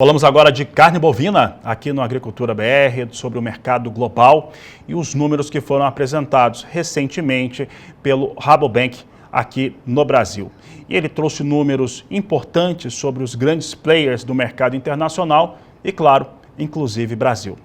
Falamos agora de carne bovina aqui no Agricultura BR, sobre o mercado global e os números que foram apresentados recentemente pelo Rabobank aqui no Brasil. E ele trouxe números importantes sobre os grandes players do mercado internacional e, claro, inclusive Brasil.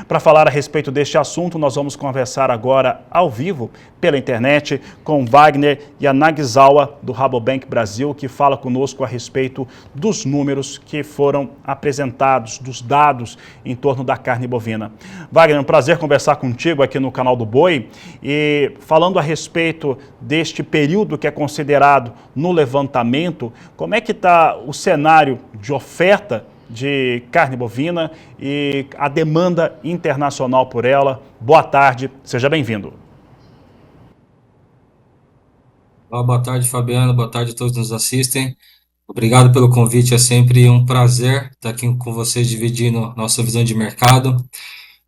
Para falar a respeito deste assunto, nós vamos conversar agora ao vivo pela internet com Wagner Yanagisawa, do Rabobank Brasil, que fala conosco a respeito dos números que foram apresentados, dos dados em torno da carne bovina. Wagner, é um prazer conversar contigo aqui no canal do Boi e falando a respeito deste período que é considerado no levantamento, como é que está o cenário de oferta de carne bovina e a demanda internacional por ela? Boa tarde, seja bem-vindo. Boa tarde, Fabiano. Boa tarde a todos que nos assistem. Obrigado pelo convite. É sempre um prazer estar aqui com vocês dividindo nossa visão de mercado.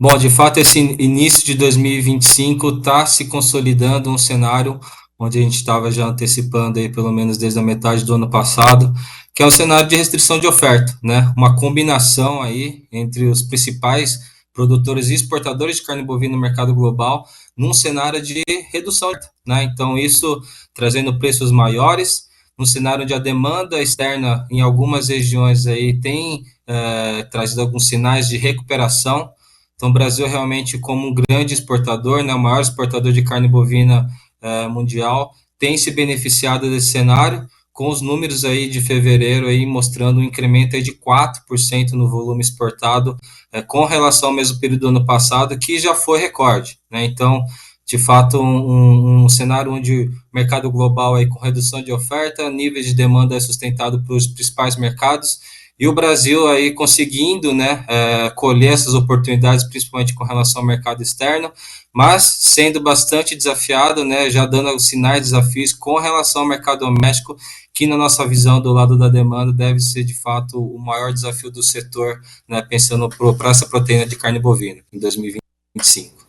Bom, de fato, esse início de 2025 está se consolidando um cenário onde a gente estava já antecipando aí, pelo menos desde a metade do ano passado, que é o cenário de restrição de oferta, né? Uma combinação aí entre os principais produtores e exportadores de carne bovina no mercado global, num cenário de redução, né? Então, isso trazendo preços maiores, num cenário onde a demanda externa em algumas regiões aí tem trazido alguns sinais de recuperação. Então, o Brasil realmente, como um grande exportador, né, o maior exportador de carne bovina mundial, tem se beneficiado desse cenário, com os números aí de fevereiro aí mostrando um incremento aí de 4% no volume exportado com relação ao mesmo período do ano passado, que já foi recorde, né? Então, de fato, um cenário onde o mercado global aí com redução de oferta, níveis de demanda é sustentado pelos principais mercados, e o Brasil aí conseguindo, né, colher essas oportunidades, principalmente com relação ao mercado externo, mas sendo bastante desafiado, né, já dando sinais de desafios com relação ao mercado doméstico, que na nossa visão do lado da demanda deve ser de fato o maior desafio do setor, né, pensando para essa proteína de carne bovina em 2025.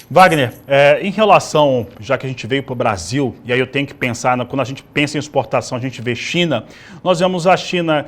Wagner, em relação, já que a gente veio para o Brasil, e aí eu tenho que pensar, quando a gente pensa em exportação, a gente vê China, nós vemos a China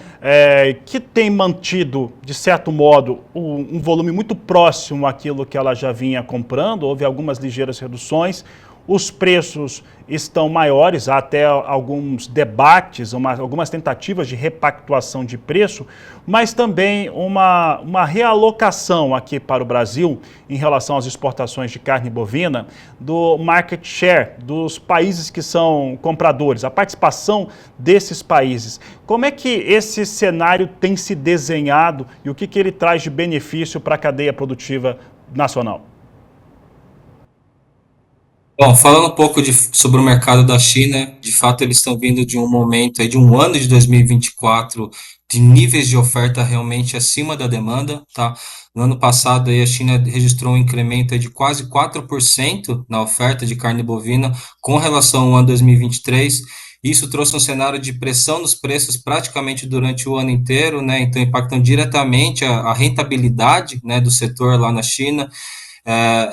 que tem mantido, de certo modo, um volume muito próximo àquilo que ela já vinha comprando, houve algumas ligeiras reduções, os preços estão maiores, há até alguns debates, algumas tentativas de repactuação de preço, mas também uma realocação aqui para o Brasil em relação às exportações de carne bovina do market share dos países que são compradores, a participação desses países. Como é que esse cenário tem se desenhado e o que ele traz de benefício para a cadeia produtiva nacional? Bom, falando um pouco sobre o mercado da China, de fato eles estão vindo de um momento, aí, de um ano de 2024, de níveis de oferta realmente acima da demanda, tá? No ano passado aí, a China registrou um incremento aí, de quase 4% na oferta de carne bovina com relação ao ano 2023. Isso trouxe um cenário de pressão nos preços praticamente durante o ano inteiro, né? Então impactando diretamente a rentabilidade, né, do setor lá na China.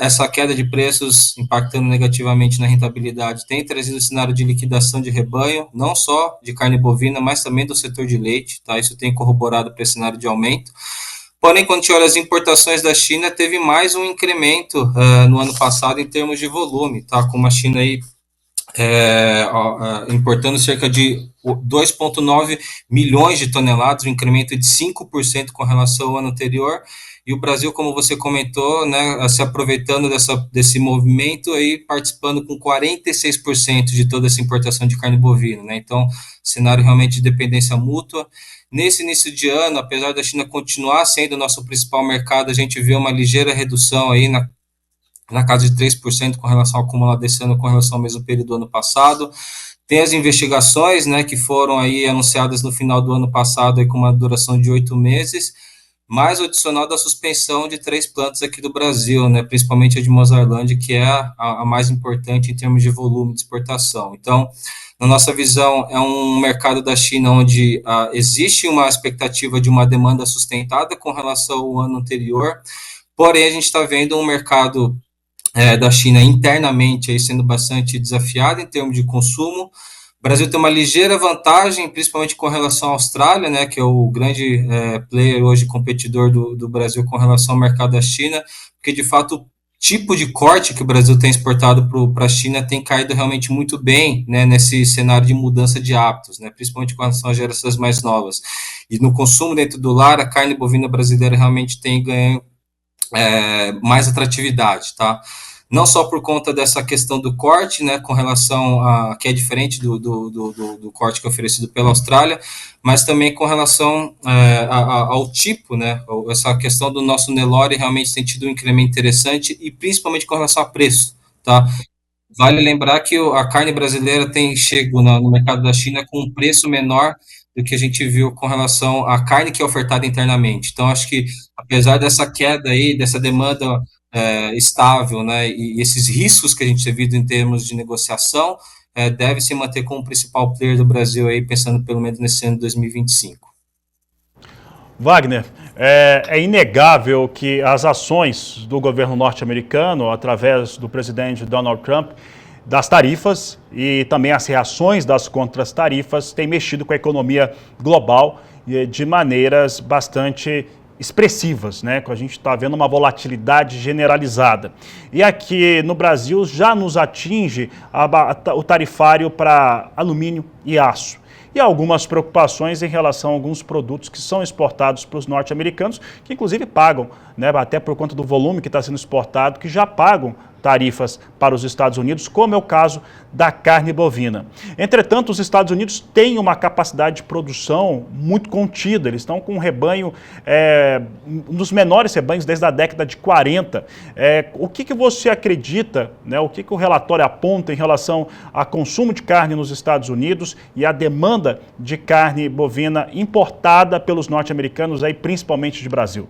Essa queda de preços impactando negativamente na rentabilidade tem trazido um cenário de liquidação de rebanho, não só de carne bovina, mas também do setor de leite, tá? Isso tem corroborado para esse cenário de aumento. Porém, quando a gente olha as importações da China, teve mais um incremento no ano passado em termos de volume, tá? Como a China aí importando cerca de 2,9 milhões de toneladas, um incremento de 5% com relação ao ano anterior, e o Brasil, como você comentou, né, se aproveitando desse movimento, aí, participando com 46% de toda essa importação de carne bovina, né? Então, cenário realmente de dependência mútua. Nesse início de ano, apesar da China continuar sendo o nosso principal mercado, a gente vê uma ligeira redução aí na casa de 3% com relação ao acumulado desse ano com relação ao mesmo período do ano passado. Tem as investigações, né, que foram aí anunciadas no final do ano passado aí, com uma duração de 8 meses, mais o adicional da suspensão de 3 plantas aqui do Brasil, né, principalmente a de Mozarlândia, que é a mais importante em termos de volume de exportação. Então, na nossa visão, é um mercado da China onde existe uma expectativa de uma demanda sustentada com relação ao ano anterior, porém a gente está vendo um mercado da China internamente aí sendo bastante desafiada em termos de consumo, Brasil tem uma ligeira vantagem, principalmente com relação à Austrália, né, que é o grande player hoje, competidor do Brasil com relação ao mercado da China, porque de fato o tipo de corte que o Brasil tem exportado para a China tem caído realmente muito bem, né, nesse cenário de mudança de hábitos, né, principalmente com relação às gerações mais novas. E no consumo dentro do lar, a carne bovina brasileira realmente tem ganho mais atratividade, tá? Não só por conta dessa questão do corte, né, com relação a que é diferente do corte que é oferecido pela Austrália, mas também com relação ao tipo, né, essa questão do nosso Nelore realmente tem tido um incremento interessante e principalmente com relação a preço, tá? Vale lembrar que a carne brasileira tem chego no mercado da China com um preço menor do que a gente viu com relação à carne que é ofertada internamente. Então, acho que, apesar dessa queda aí, dessa demanda estável, né, e esses riscos que a gente tem visto em termos de negociação, deve se manter como principal player do Brasil aí, pensando pelo menos nesse ano de 2025. Wagner, é inegável que as ações do governo norte-americano, através do presidente Donald Trump, das tarifas e também as reações das contras-tarifas, têm mexido com a economia global de maneiras bastante expressivas, né? A gente está vendo uma volatilidade generalizada. E aqui no Brasil já nos atinge o tarifário para alumínio e aço. E algumas preocupações em relação a alguns produtos que são exportados para os norte-americanos, que inclusive pagam, né, até por conta do volume que está sendo exportado, que já pagam tarifas para os Estados Unidos, como é o caso da carne bovina. Entretanto, os Estados Unidos têm uma capacidade de produção muito contida, eles estão com um rebanho, um dos menores rebanhos desde a década de 40. O que você acredita, né, o que o relatório aponta em relação ao consumo de carne nos Estados Unidos e a demanda de carne bovina importada pelos norte-americanos, aí, principalmente de Brasil?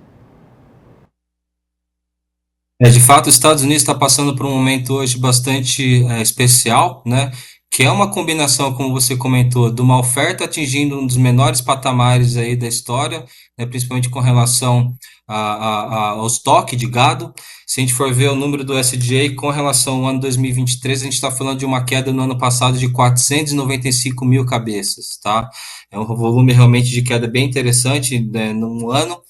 De fato, os Estados Unidos está passando por um momento hoje bastante especial, né? Que é uma combinação, como você comentou, de uma oferta atingindo um dos menores patamares aí da história, né? Principalmente com relação ao estoque de gado. Se a gente for ver o número do SDA com relação ao ano 2023, a gente está falando de uma queda no ano passado de 495 mil cabeças, tá? É um volume realmente de queda bem interessante, né, num ano,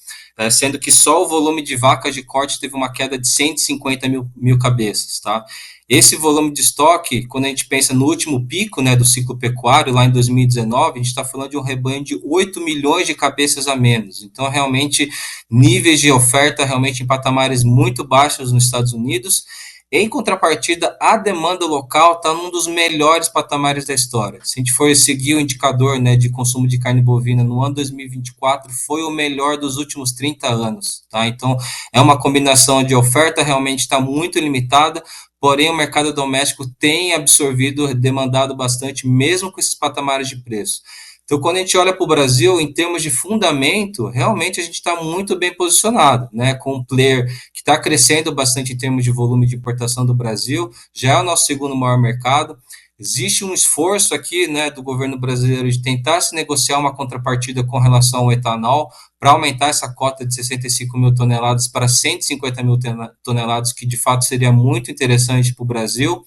sendo que só o volume de vacas de corte teve uma queda de 150 mil cabeças, tá? Esse volume de estoque, quando a gente pensa no último pico, né, do ciclo pecuário, lá em 2019, a gente está falando de um rebanho de 8 milhões de cabeças a menos. Então, realmente, níveis de oferta realmente em patamares muito baixos nos Estados Unidos. Em contrapartida, a demanda local está num dos melhores patamares da história. Se a gente for seguir o indicador, né, de consumo de carne bovina no ano 2024, foi o melhor dos últimos 30 anos. Tá? Então, é uma combinação de oferta realmente está muito limitada, porém o mercado doméstico tem absorvido, demandado bastante, mesmo com esses patamares de preço. Então, quando a gente olha para o Brasil, em termos de fundamento, realmente a gente está muito bem posicionado, né? Com um player que está crescendo bastante em termos de volume de importação do Brasil, já é o nosso segundo maior mercado. Existe um esforço aqui, né, do governo brasileiro de tentar se negociar uma contrapartida com relação ao etanol, para aumentar essa cota de 65 mil toneladas para 150 mil toneladas, que de fato seria muito interessante para o Brasil.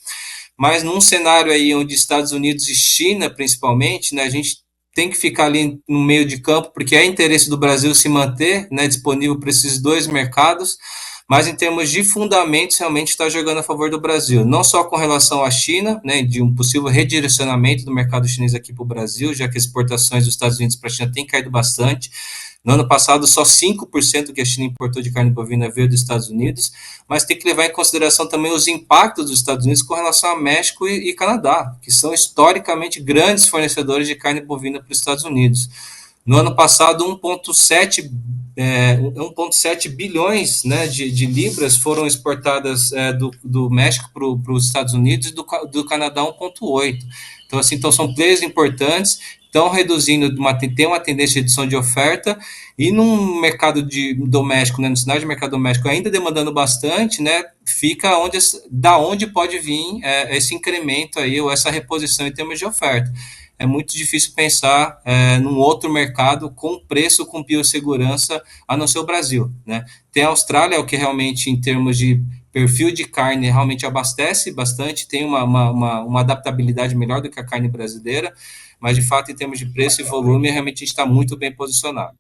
Mas num cenário aí onde Estados Unidos e China, principalmente, né, a gente tem que ficar ali no meio de campo, porque é interesse do Brasil se manter, né, disponível para esses dois mercados, mas em termos de fundamentos, realmente está jogando a favor do Brasil, não só com relação à China, né, de um possível redirecionamento do mercado chinês aqui para o Brasil, já que as exportações dos Estados Unidos para a China têm caído bastante. No ano passado, só 5% que a China importou de carne bovina veio dos Estados Unidos, mas tem que levar em consideração também os impactos dos Estados Unidos com relação a México e Canadá, que são historicamente grandes fornecedores de carne bovina para os Estados Unidos. No ano passado, 1,7 bilhões, né, de libras foram exportadas do México para os Estados Unidos e do Canadá 1,8. Então, assim, são players importantes, estão reduzindo, tem uma tendência de redução de oferta, e num mercado doméstico, né, no cenário de mercado doméstico ainda demandando bastante, né, fica da onde pode vir esse incremento aí, ou essa reposição em termos de oferta. É muito difícil pensar num outro mercado com preço, com biossegurança, a não ser o Brasil, né? Tem a Austrália, o que realmente, em termos de perfil de carne realmente abastece bastante, tem uma adaptabilidade melhor do que a carne brasileira, mas de fato, em termos de preço e volume, realmente a gente está muito bem posicionado.